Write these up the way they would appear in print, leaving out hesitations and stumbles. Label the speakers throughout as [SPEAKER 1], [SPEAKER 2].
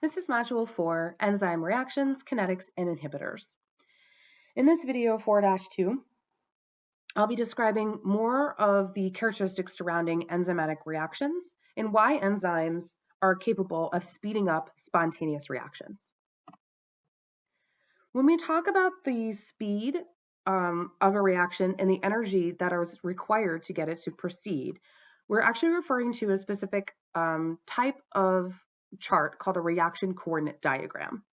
[SPEAKER 1] This is Module 4, Enzyme Reactions, Kinetics, and Inhibitors. In this video 4-2, I'll be describing more of the characteristics surrounding enzymatic reactions and why enzymes are capable of speeding up spontaneous reactions. When we talk about the speed of a reaction and the energy that is required to get it to proceed, we're actually referring to a specific type of chart called a reaction coordinate diagram.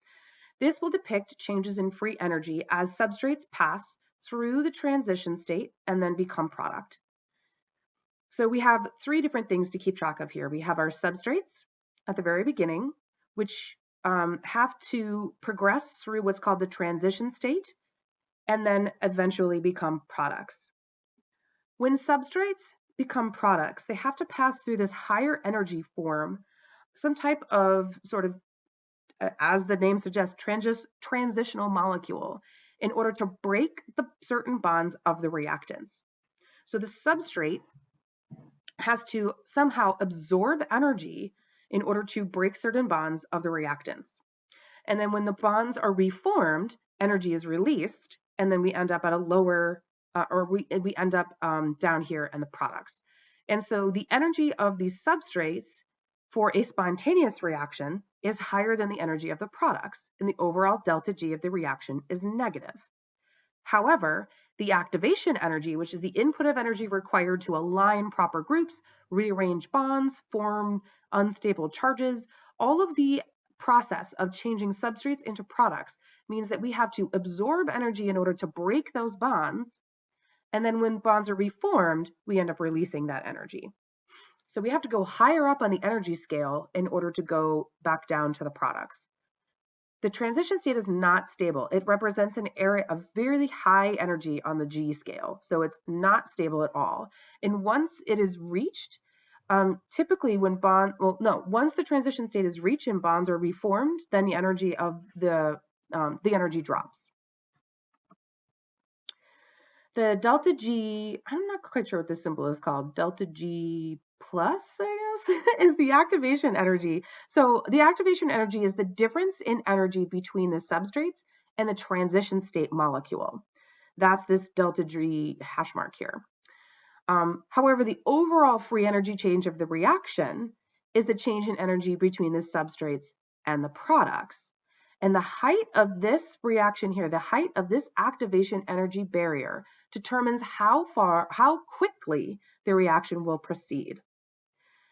[SPEAKER 1] This will depict changes in free energy as substrates pass through the transition state and then become product. So we have three different things to keep track of here. We have our substrates at the very beginning, which have to progress through what's called the transition state and then eventually become products. When substrates become products, they have to pass through this higher energy form, some type of sort of, as the name suggests, transitional molecule in order to break the certain bonds of the reactants. So the substrate has to somehow absorb energy in order to break certain bonds of the reactants. And then when the bonds are reformed, energy is released, and then we end up at a lower, we end up down here in the products. And so the energy of these substrates for a spontaneous reaction is higher than the energy of the products, and the overall delta G of the reaction is negative. However, the activation energy, which is the input of energy required to align proper groups, rearrange bonds, form unstable charges, all of the process of changing substrates into products means that we have to absorb energy in order to break those bonds, and then when bonds are reformed, we end up releasing that energy. So we have to go higher up on the energy scale in order to go back down to the products. The transition state is not stable. It represents an area of very high energy on the G scale, so it's not stable at all. And once it is reached, typically when once the transition state is reached and bonds are reformed, then the energy of the energy drops. The delta G, I'm not quite sure what this symbol is called, delta G plus, I guess, is the activation energy. So the activation energy is the difference in energy between the substrates and the transition state molecule. That's this delta G hash mark here. However, the overall free energy change of the reaction is the change in energy between the substrates and the products. And the height of this reaction here, the height of this activation energy barrier, determines how quickly the reaction will proceed.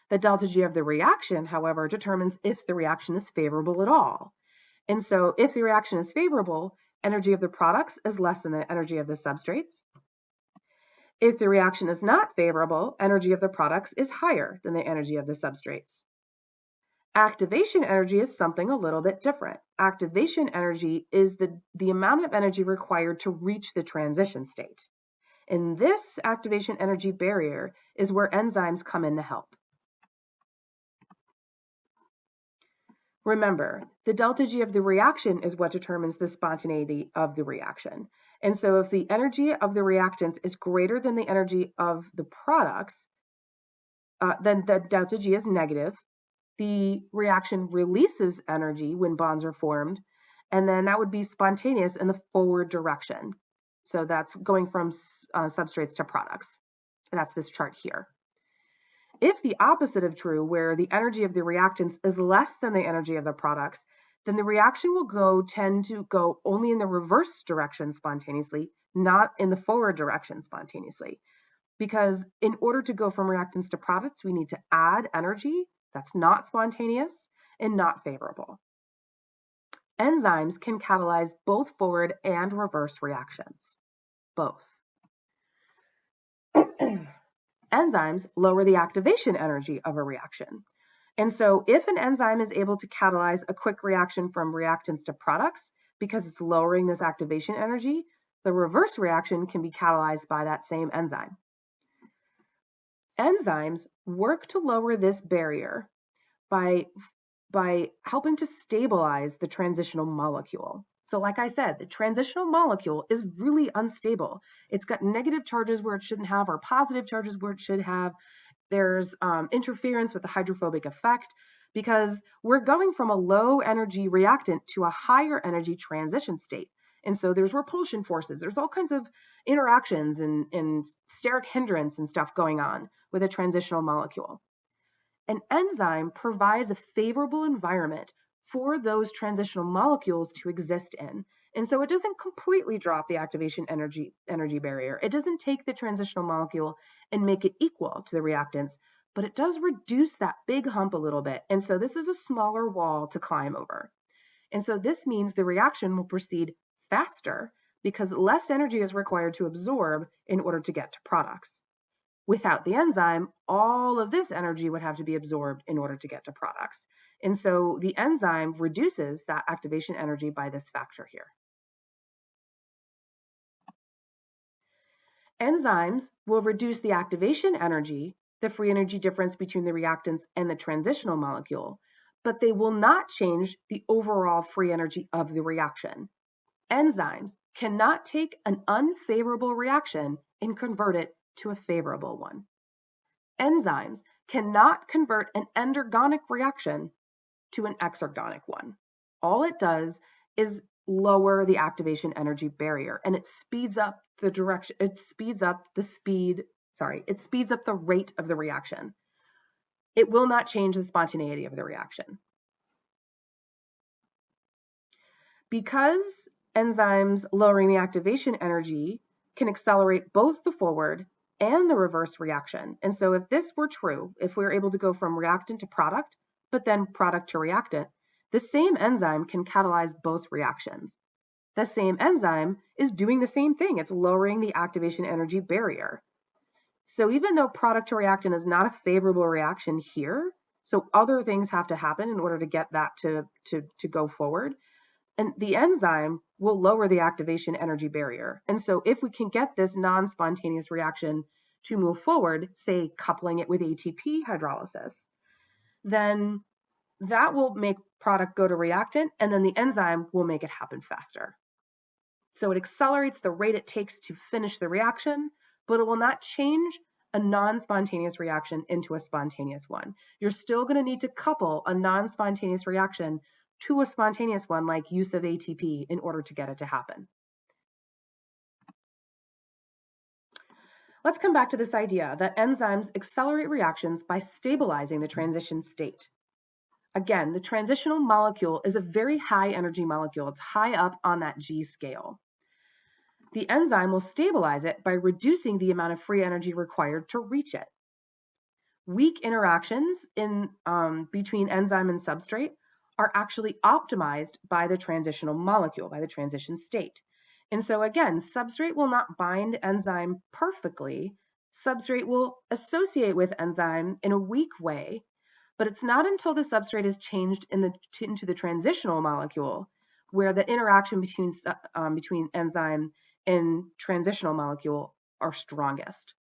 [SPEAKER 1] The delta G of the reaction, however, determines if the reaction is favorable at all. And so if the reaction is favorable, energy of the products is less than the energy of the substrates. If the reaction is not favorable, energy of the products is higher than the energy of the substrates. Activation energy is something a little bit different. Activation energy is the amount of energy required to reach the transition state. And this activation energy barrier is where enzymes come in to help. Remember, the delta G of the reaction is what determines the spontaneity of the reaction. And so if the energy of the reactants is greater than the energy of the products, then the delta G is negative. The reaction releases energy when bonds are formed, and then that would be spontaneous in the forward direction. So that's going from substrates to products. And that's this chart here. If the opposite of true, where the energy of the reactants is less than the energy of the products, then the reaction will tend to go only in the reverse direction spontaneously, not in the forward direction spontaneously. Because in order to go from reactants to products, we need to add energy that's not spontaneous and not favorable. Enzymes can catalyze both forward and reverse reactions. Both. Enzymes lower the activation energy of a reaction. And so if an enzyme is able to catalyze a quick reaction from reactants to products because it's lowering this activation energy, the reverse reaction can be catalyzed by that same enzyme. Enzymes work to lower this barrier by helping to stabilize the transitional molecule. So like I said, the transitional molecule is really unstable. It's got negative charges where it shouldn't have, or positive charges where it should have. There's interference with the hydrophobic effect. because we're going from a low energy reactant to a higher energy transition state. And so there's repulsion forces, there's all kinds of interactions and steric hindrance and stuff going on with a transitional molecule. An enzyme provides a favorable environment for those transitional molecules to exist in. And so it doesn't completely drop the activation energy barrier. It doesn't take the transitional molecule and make it equal to the reactants, but it does reduce that big hump a little bit. And so this is a smaller wall to climb over. And so this means the reaction will proceed faster because less energy is required to absorb in order to get to products. Without the enzyme, all of this energy would have to be absorbed in order to get to products. And so the enzyme reduces that activation energy by this factor here. Enzymes will reduce the activation energy, the free energy difference between the reactants and the transitional molecule, but they will not change the overall free energy of the reaction. Enzymes cannot take an unfavorable reaction and convert it to a favorable one. Enzymes cannot convert an endergonic reaction to an exergonic one. All it does is lower the activation energy barrier, and it speeds up the direction, it speeds up the rate of the reaction. It will not change the spontaneity of the reaction. Because enzymes lowering the activation energy can accelerate both the forward and the reverse reaction. And so if this were true, if we were able to go from reactant to product, but then product to reactant, the same enzyme can catalyze both reactions. The same enzyme is doing the same thing. It's lowering the activation energy barrier. So even though product to reactant is not a favorable reaction here, so other things have to happen in order to get that to go forward, and the enzyme will lower the activation energy barrier. And so if we can get this non-spontaneous reaction to move forward, say coupling it with ATP hydrolysis, then that will make product go to reactant, and then the enzyme will make it happen faster. So it accelerates the rate it takes to finish the reaction, but it will not change a non-spontaneous reaction into a spontaneous one. You're still going to need to couple a non-spontaneous reaction to a spontaneous one, like use of ATP, in order to get it to happen. Let's come back to this idea that enzymes accelerate reactions by stabilizing the transition state. Again, the transitional molecule is a very high energy molecule. It's high up on that G scale. The enzyme will stabilize it by reducing the amount of free energy required to reach it. Weak interactions between enzyme and substrate are actually optimized by the transitional molecule, by the transition state. And so again, substrate will not bind enzyme perfectly. Substrate will associate with enzyme in a weak way, but it's not until the substrate is changed into the transitional molecule where the interaction between enzyme and transitional molecule are strongest.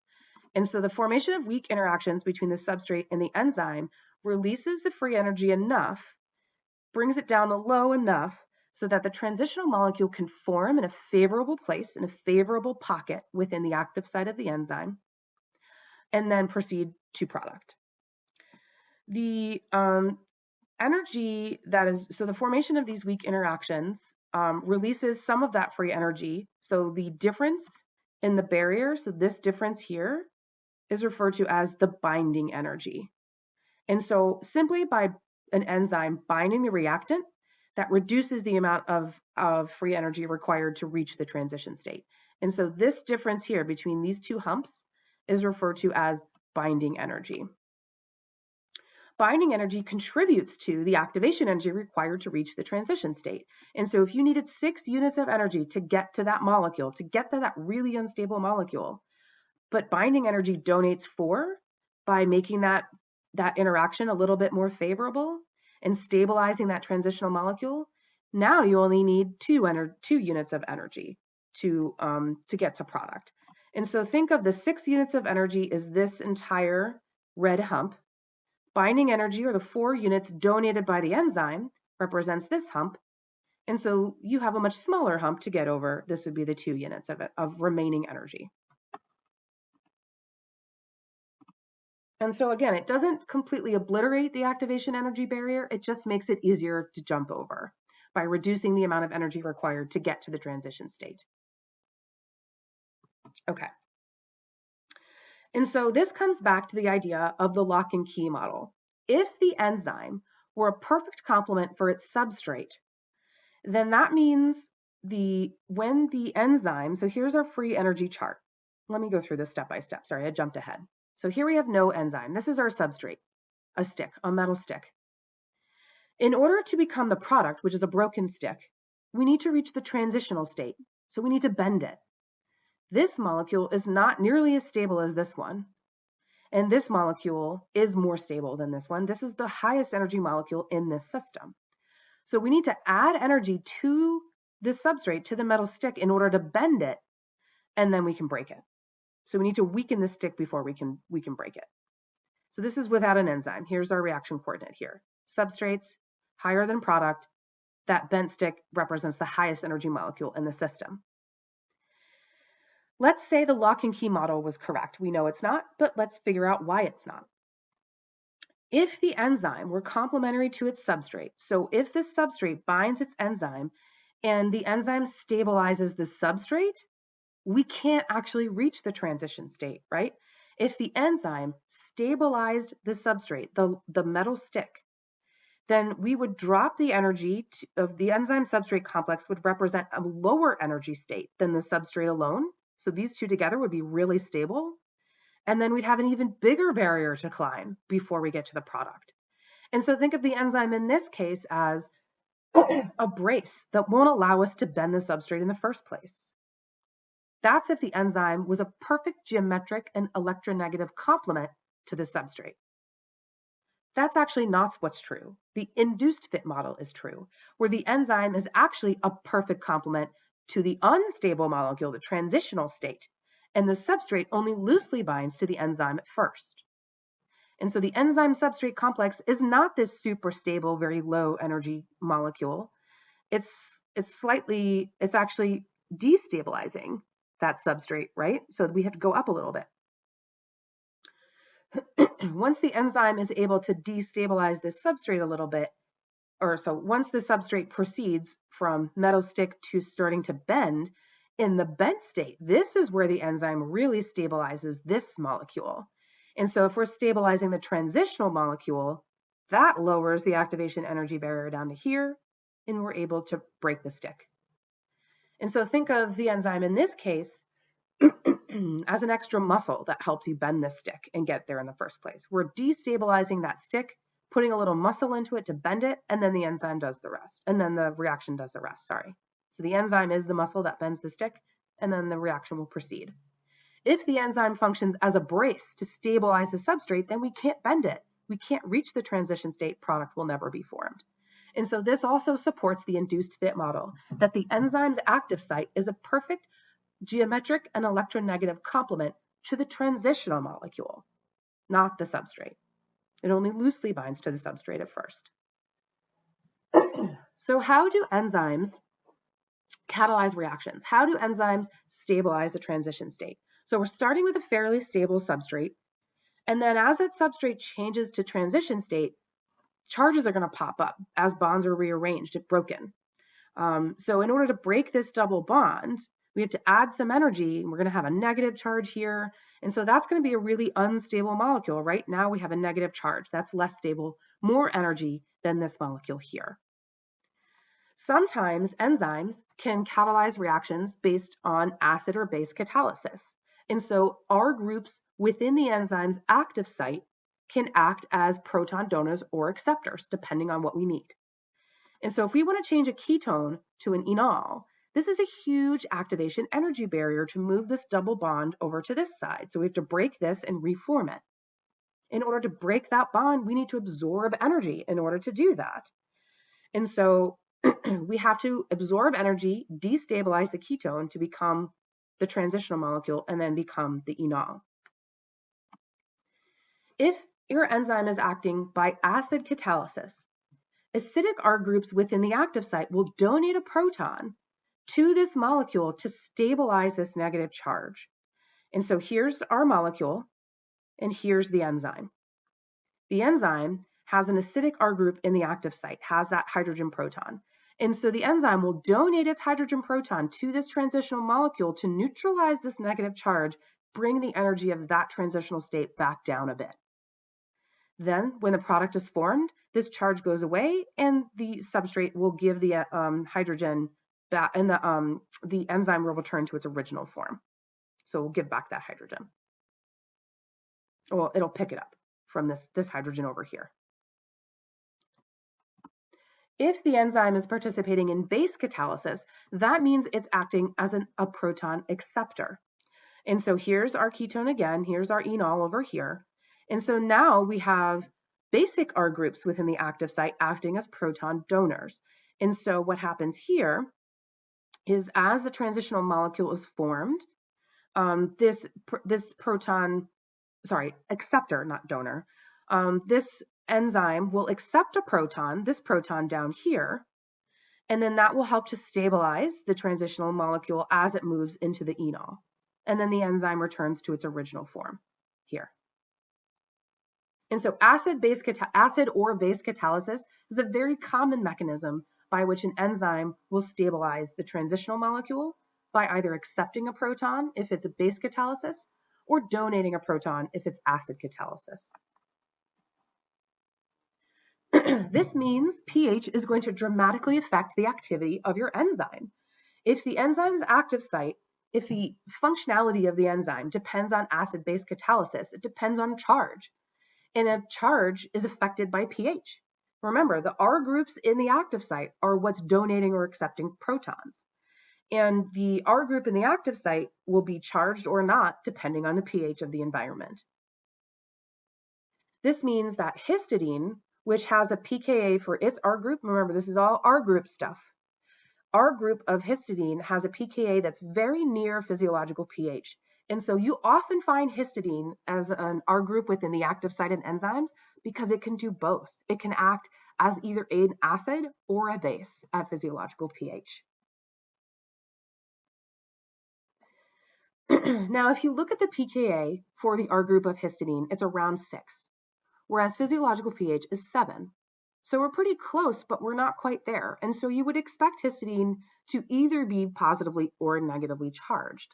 [SPEAKER 1] And so the formation of weak interactions between the substrate and the enzyme releases the free energy enough, brings it down to low enough so that the transitional molecule can form in a favorable place, in a favorable pocket within the active site of the enzyme, and then proceed to product. The energy that is, so the formation of these weak interactions releases some of that free energy. So the difference in the barrier, so this difference here, is referred to as the binding energy. And so simply by an enzyme binding the reactant, that reduces the amount of free energy required to reach the transition state. And so this difference here between these two humps is referred to as binding energy. Binding energy contributes to the activation energy required to reach the transition state. And so if you needed 6 units of energy to get to that molecule, to get to that really unstable molecule, but binding energy donates 4 by making that interaction a little bit more favorable and stabilizing that transitional molecule, now you only need 2 units of energy to get to product. And so think of the 6 units of energy as this entire red hump. Binding energy, or the 4 units donated by the enzyme, represents this hump. And so you have a much smaller hump to get over. This would be the 2 units of remaining energy. And so again, it doesn't completely obliterate the activation energy barrier, it just makes it easier to jump over by reducing the amount of energy required to get to the transition state. Okay. And so this comes back to the idea of the lock and key model. If the enzyme were a perfect complement for its substrate, then that means when the enzyme, so here's our free energy chart. Let me go through this step by step. Sorry, I jumped ahead. So here we have no enzyme. This is our substrate, a stick, a metal stick. In order to become the product, which is a broken stick, we need to reach the transitional state. So we need to bend it. This molecule is not nearly as stable as this one. And this molecule is more stable than this one. This is the highest energy molecule in this system. So we need to add energy to the substrate, to the metal stick, in order to bend it, and then we can break it. So we need to weaken the stick before we can break it. So this is without an enzyme. Here's our reaction coordinate here. Substrates, higher than product. That bent stick represents the highest energy molecule in the system. Let's say the lock and key model was correct. We know it's not, but let's figure out why it's not. If the enzyme were complementary to its substrate, so if this substrate binds its enzyme and the enzyme stabilizes the substrate, we can't actually reach the transition state, right? If the enzyme stabilized the substrate, the metal stick, then we would drop the energy of the enzyme substrate complex would represent a lower energy state than the substrate alone. So these two together would be really stable. And then we'd have an even bigger barrier to climb before we get to the product. And so think of the enzyme in this case as a brace that won't allow us to bend the substrate in the first place. That's if the enzyme was a perfect geometric and electronegative complement to the substrate. That's actually not what's true. The induced fit model is true, where the enzyme is actually a perfect complement to the unstable molecule, the transitional state, and the substrate only loosely binds to the enzyme at first. And so the enzyme substrate complex is not this super stable, very low energy molecule. It's actually destabilizing that substrate, right? So we have to go up a little bit. Once the enzyme is able to destabilize this substrate a little bit, once the substrate proceeds from metal stick to starting to bend, in the bent state, this is where the enzyme really stabilizes this molecule. And so if we're stabilizing the transitional molecule, that lowers the activation energy barrier down to here, and we're able to break the stick. And so think of the enzyme in this case as an extra muscle that helps you bend this stick and get there in the first place. We're destabilizing that stick, putting a little muscle into it to bend it, and then the enzyme does the rest. And then the reaction does the rest, sorry. So the enzyme is the muscle that bends the stick, and then the reaction will proceed. If the enzyme functions as a brace to stabilize the substrate, then we can't bend it. We can't reach the transition state, product will never be formed. And so this also supports the induced fit model, that the enzyme's active site is a perfect geometric and electronegative complement to the transitional molecule, not the substrate. It only loosely binds to the substrate at first. So how do enzymes catalyze reactions? How do enzymes stabilize the transition state? So we're starting with a fairly stable substrate, and then as that substrate changes to transition state, charges are going to pop up as bonds are rearranged and broken. So in order to break this double bond, we have to add some energy. We're going to have a negative charge here, and so that's going to be a really unstable molecule. Right now we have a negative charge. That's less stable, more energy than this molecule here. Sometimes enzymes can catalyze reactions based on acid or base catalysis. And so R groups within the enzyme's active site can act as proton donors or acceptors, depending on what we need. And so if we want to change a ketone to an enol, this is a huge activation energy barrier to move this double bond over to this side. So we have to break this and reform it. In order to break that bond, we need to absorb energy in order to do that. And so we have to absorb energy, destabilize the ketone to become the transitional molecule, and then become the enol. If your enzyme is acting by acid catalysis, acidic R groups within the active site will donate a proton to this molecule to stabilize this negative charge. And so here's our molecule. and here's the enzyme. The enzyme has an acidic R group in the active site, has that hydrogen proton. And so the enzyme will donate its hydrogen proton to this transitional molecule to neutralize this negative charge, bring the energy of that transitional state back down a bit. Then, when the product is formed, this charge goes away and the substrate will give the hydrogen back, and the enzyme will return to its original form. So we'll give back that hydrogen. Well, it'll pick it up from this hydrogen over here. If the enzyme is participating in base catalysis, that means it's acting as a proton acceptor. And so here's our ketone again, here's our enol over here. And so now we have basic R groups within the active site acting as proton donors. And so what happens here is as the transitional molecule is formed, this proton, acceptor, not donor, this enzyme will accept a proton, this proton down here, and then that will help to stabilize the transitional molecule as it moves into the enol. And then the enzyme returns to its original form here. And so acid or base catalysis is a very common mechanism by which an enzyme will stabilize the transitional molecule by either accepting a proton if it's a base catalysis or donating a proton if it's acid catalysis. This means pH is going to dramatically affect the activity of your enzyme. If the enzyme's active site, if the functionality of the enzyme depends on acid-base catalysis, it depends on charge. And if charge is affected by pH. Remember, the R groups in the active site are what's donating or accepting protons. And the R group in the active site will be charged or not depending on the pH of the environment. This means that histidine, which has a pKa for its R group, remember this is all R group stuff. R group of histidine has a pKa that's very near physiological pH. And so you often find histidine as an R group within the active site in enzymes because it can do both. It can act as either an acid or a base at physiological pH. Now, if you look at the pKa for the R group of histidine, it's around 6. Whereas physiological pH is 7. So we're pretty close, but we're not quite there. And so you would expect histidine to either be positively or negatively charged.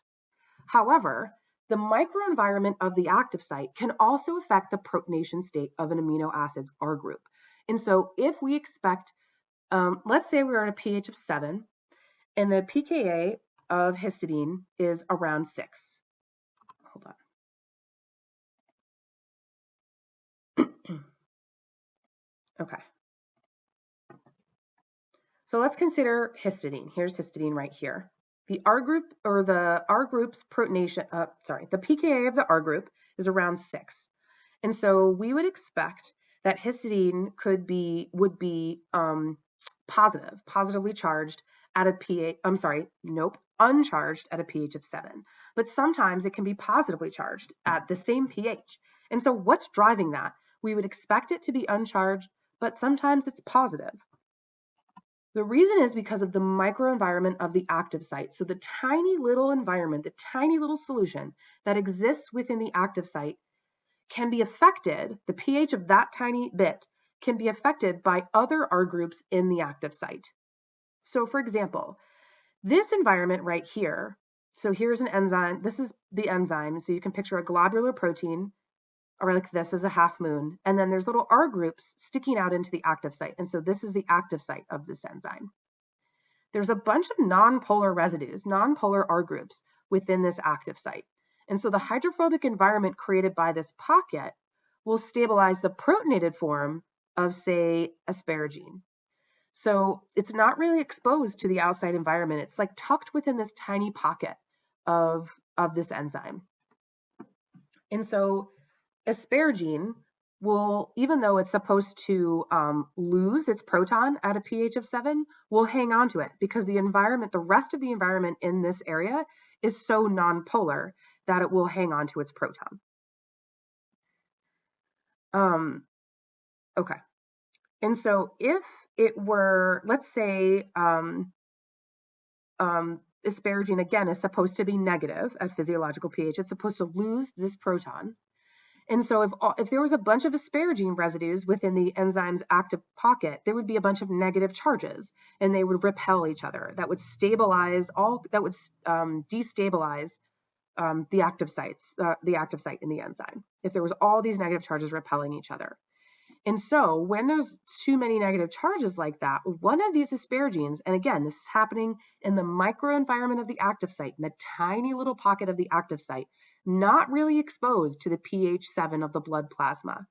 [SPEAKER 1] However, the microenvironment of the active site can also affect the protonation state of an amino acid's R group. And so if we expect, let's say we're at a pH of 7, and the pKa of histidine is around 6. Hold on. Okay. So let's consider histidine. Here's histidine right here. The R group or the R group's protonation, the pKa of the R group is around 6. And so we would expect that histidine would be positively charged at a pH, uncharged at a pH of 7. But sometimes it can be positively charged at the same pH. And so what's driving that? We would expect it to be uncharged, but sometimes it's positive. The reason is because of the microenvironment of the active site. So the tiny little environment, the tiny little solution that exists within the active site can be affected, the pH of that tiny bit can be affected by other R groups in the active site. So for example, this environment right here, so here's an enzyme, this is the enzyme, so you can picture a globular protein, or like this is a half moon, and then there's little R groups sticking out into the active site, and so this is the active site of this enzyme. There's a bunch of nonpolar residues, nonpolar R groups within this active site, and so the hydrophobic environment created by this pocket will stabilize the protonated form of, say, asparagine. So it's not really exposed to the outside environment. It's like tucked within this tiny pocket of this enzyme. And so asparagine will, even though it's supposed to lose its proton at a pH of 7, will hang on to it because the environment, the rest of the environment in this area is so nonpolar that it will hang on to its proton. Okay. And so if it were, let's say, asparagine again is supposed to be negative at physiological pH. It's supposed to lose this proton. And so if there was a bunch of asparagine residues within the enzyme's active pocket, there would be a bunch of negative charges, and they would repel each other. That would destabilize the active site in the enzyme, if there was all these negative charges repelling each other. And so when there's too many negative charges like that, one of these asparagines, and again, this is happening in the microenvironment of the active site, in the tiny little pocket of the active site, not really exposed to the pH 7 of the blood plasma.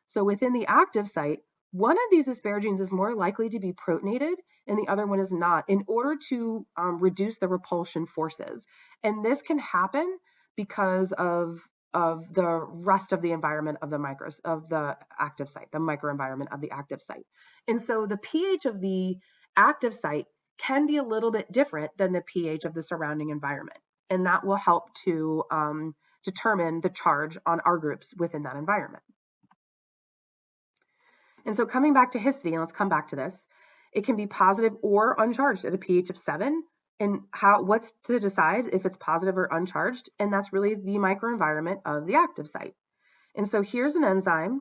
[SPEAKER 1] So within the active site, one of these asparagines is more likely to be protonated and the other one is not, in order to reduce the repulsion forces. And this can happen because of the rest of the environment of the active site, the microenvironment of the active site. And so the pH of the active site can be a little bit different than the pH of the surrounding environment. And that will help to determine the charge on R groups within that environment. And so coming back to histidine, let's come back to this. It can be positive or uncharged at a pH of 7. And what's to decide if it's positive or uncharged? And that's really the microenvironment of the active site. And so here's an enzyme.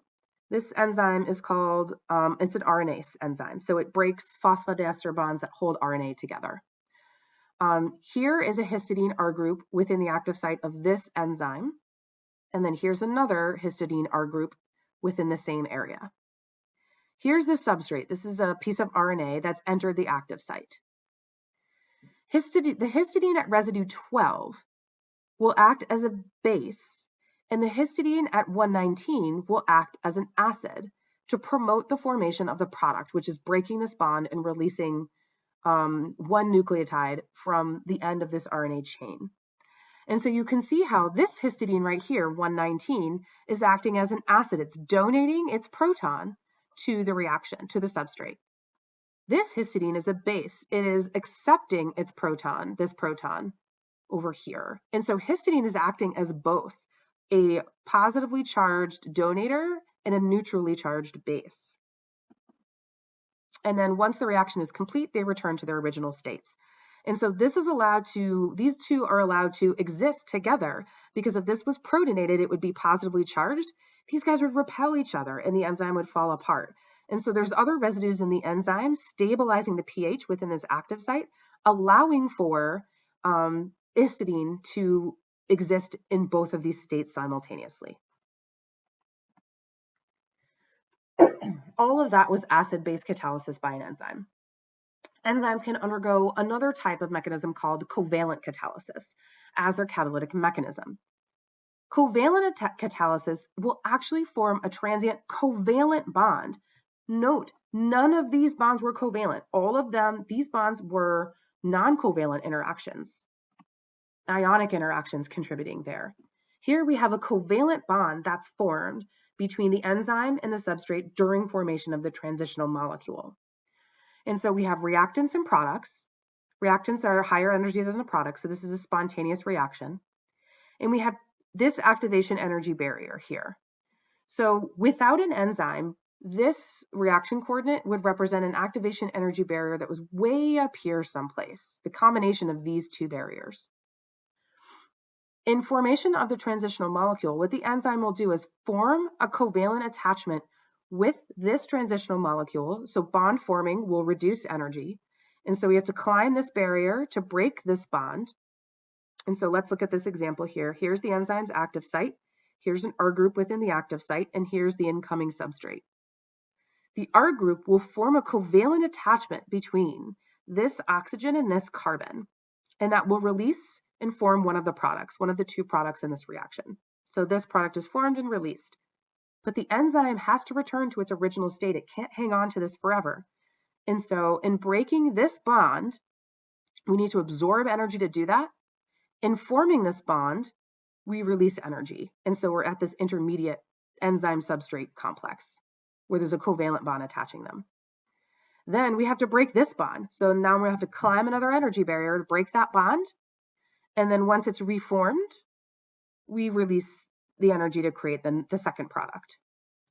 [SPEAKER 1] This enzyme is called, it's an Rnase enzyme. So it breaks phosphodiester bonds that hold RNA together. Here is a histidine R group within the active site of this enzyme. And then here's another histidine R group within the same area. Here's the substrate. This is a piece of RNA that's entered the active site. The histidine at residue 12 will act as a base, and the histidine at 119 will act as an acid to promote the formation of the product, which is breaking this bond and releasing one nucleotide from the end of this RNA chain. And so you can see how this histidine right here, 119, is acting as an acid. It's donating its proton to the reaction, to the substrate. This histidine is a base. It is accepting its proton, this proton over here. And so histidine is acting as both a positively charged donator and a neutrally charged base. And then once the reaction is complete, they return to their original states. And so these two are allowed to exist together, because if this was protonated, it would be positively charged. These guys would repel each other and the enzyme would fall apart. And so there's other residues in the enzyme stabilizing the pH within this active site, allowing for histidine to exist in both of these states simultaneously. All of that was acid-base catalysis by an enzyme. Enzymes can undergo another type of mechanism called covalent catalysis as their catalytic mechanism. Covalent catalysis will actually form a transient covalent bond. Note, none of these bonds were covalent. All of them, these bonds were non-covalent interactions, ionic interactions contributing there. Here we have a covalent bond that's formed between the enzyme and the substrate during formation of the transitional molecule. And so we have reactants and products. Reactants are higher energy than the products, so this is a spontaneous reaction. And we have this activation energy barrier here. So without an enzyme, this reaction coordinate would represent an activation energy barrier that was way up here someplace, the combination of these two barriers. In formation of the transitional molecule, what the enzyme will do is form a covalent attachment with this transitional molecule. So bond forming will reduce energy. And so we have to climb this barrier to break this bond. And so let's look at this example here. Here's the enzyme's active site. Here's an R group within the active site, and here's the incoming substrate. The R group will form a covalent attachment between this oxygen and this carbon, and that will release and form one of the products, one of the two products in this reaction. So this product is formed and released. But the enzyme has to return to its original state. It can't hang on to this forever. And so in breaking this bond, we need to absorb energy to do that. In forming this bond, we release energy. And so we're at this intermediate enzyme substrate complex where there's a covalent bond attaching them. Then we have to break this bond. So now we have to climb another energy barrier to break that bond. And then once it's reformed, we release the energy to create the second product.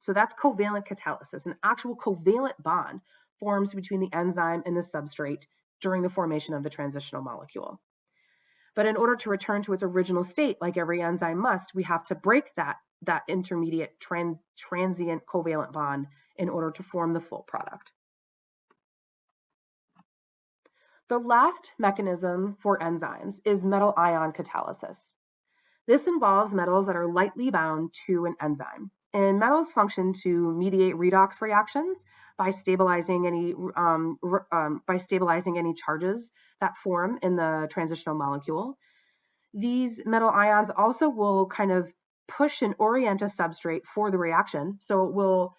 [SPEAKER 1] So that's covalent catalysis. An actual covalent bond forms between the enzyme and the substrate during the formation of the transitional molecule. But in order to return to its original state, like every enzyme must, we have to break that that intermediate transient covalent bond in order to form the full product. The last mechanism for enzymes is metal ion catalysis. This involves metals that are lightly bound to an enzyme. And metals function to mediate redox reactions by stabilizing any charges that form in the transitional molecule. These metal ions also will kind of push and orient a substrate for the reaction. So it will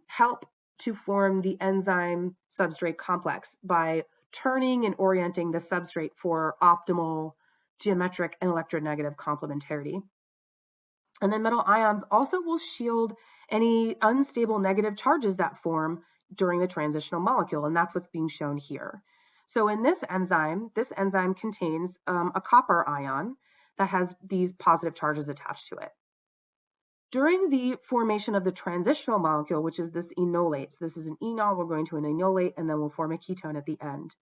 [SPEAKER 1] help to form the enzyme substrate complex by turning and orienting the substrate for optimal geometric and electronegative complementarity. And then metal ions also will shield any unstable negative charges that form during the transitional molecule, and that's what's being shown here. So in this enzyme contains a copper ion that has these positive charges attached to it. During the formation of the transitional molecule, which is this enolate, so this is an enol, we're going to an enolate, and then we'll form a ketone at the end.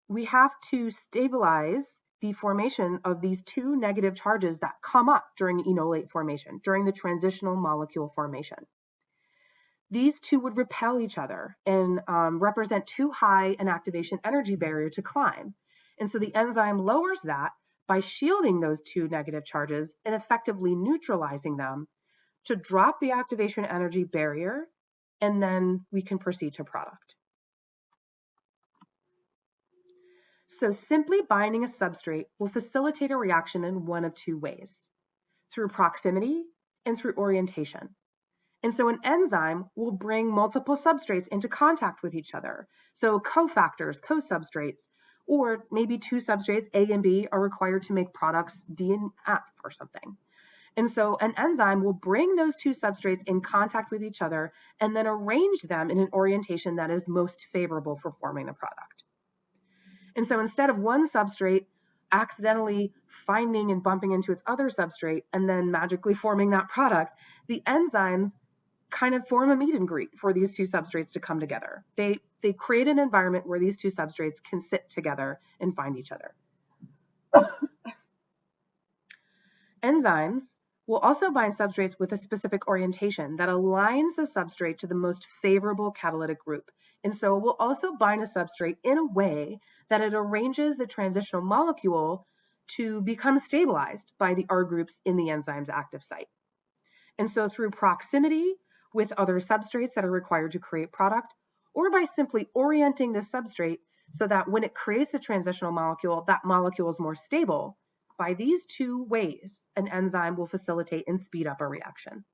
[SPEAKER 1] We have to stabilize the formation of these two negative charges that come up during enolate formation, during the transitional molecule formation. These two would repel each other and represent too high an activation energy barrier to climb. And so the enzyme lowers that by shielding those two negative charges and effectively neutralizing them to drop the activation energy barrier, and then we can proceed to product. So simply binding a substrate will facilitate a reaction in one of two ways, through proximity and through orientation. And so an enzyme will bring multiple substrates into contact with each other. So cofactors, co-substrates, or maybe two substrates, A and B, are required to make products D and F or something. And so an enzyme will bring those two substrates in contact with each other and then arrange them in an orientation that is most favorable for forming the product. And so instead of one substrate accidentally finding and bumping into its other substrate and then magically forming that product, the enzymes kind of form a meet and greet for these two substrates to come together. They create an environment where these two substrates can sit together and find each other. Enzymes will also bind substrates with a specific orientation that aligns the substrate to the most favorable catalytic group. And so we'll also bind a substrate in a way that it arranges the transitional molecule to become stabilized by the R groups in the enzyme's active site. And so through proximity with other substrates that are required to create product, or by simply orienting the substrate so that when it creates the transitional molecule, that molecule is more stable, by these two ways, an enzyme will facilitate and speed up a reaction.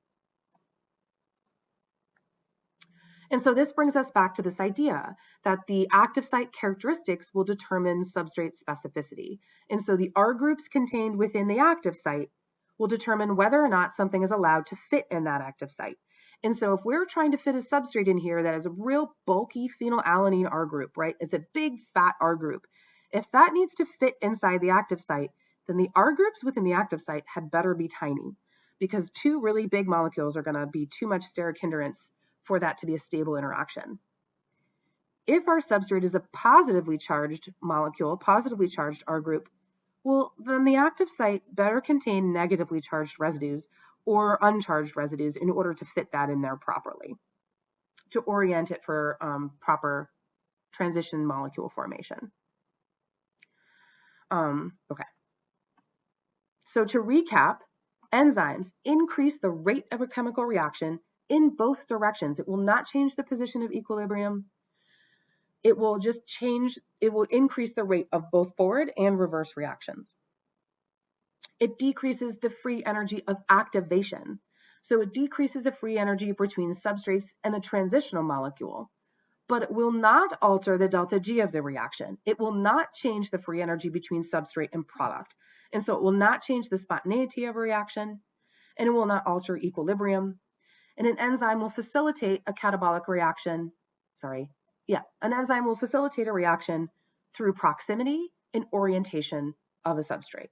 [SPEAKER 1] And so this brings us back to this idea that the active site characteristics will determine substrate specificity. And so the R groups contained within the active site will determine whether or not something is allowed to fit in that active site. And so if we're trying to fit a substrate in here that is a real bulky phenylalanine R group, right? It's a big fat R group. If that needs to fit inside the active site, then the R groups within the active site had better be tiny, because two really big molecules are going to be too much steric hindrance for that to be a stable interaction. If our substrate is a positively charged molecule, positively charged R group, well, then the active site better contain negatively charged residues or uncharged residues in order to fit that in there properly, to orient it for proper transition molecule formation. Okay. So to recap, enzymes increase the rate of a chemical reaction in both directions. It will not change the position of equilibrium. It will increase the rate of both forward and reverse reactions. It decreases the free energy of activation. So it decreases the free energy between substrates and the transitional molecule, but it will not alter the delta G of the reaction. It will not change the free energy between substrate and product. And so it will not change the spontaneity of a reaction, and it will not alter equilibrium. And an enzyme will facilitate a catabolic reaction. An enzyme will facilitate a reaction through proximity and orientation of a substrate.